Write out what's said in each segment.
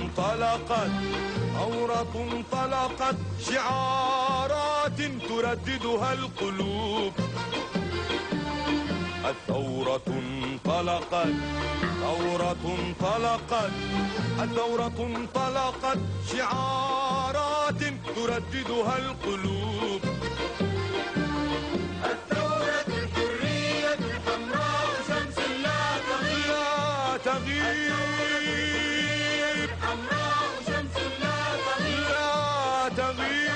انطلقت، ثورة انطلقت، شعارات ترددها القلوب. الثورة انطلقت، ثورة انطلقت، الثورة انطلقت، شعارات ترددها القلوب. الثورة الحرية الحمراء شمس لا تغيب، لا تغيب، حمراء شمس لا تغيب، لا تغيب.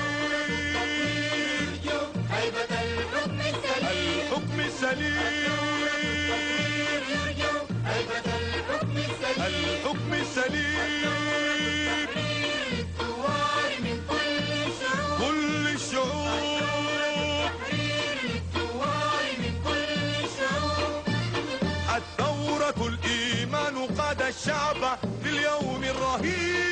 هيبة الحكم السليم، الحكم السليم، هيبة الحكم السليم، الحكم السليم. للثوار من كل الشعوب، كل الشعوب، للثوار من كل الشعوب. الثورة الإيمان قاد الشعب لليوم الرهيب.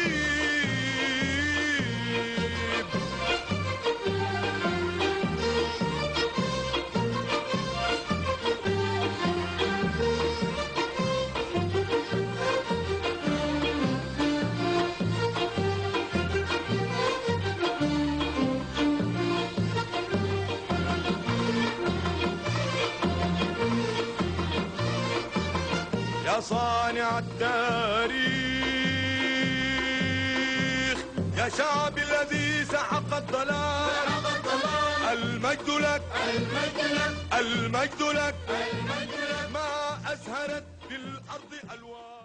يا صانع التاريخ، يا شعب الذي سحق الضلال، المجد لك، المجد لك، المجد لك، المجد لك. ما أزهرت في الأرض ألوان.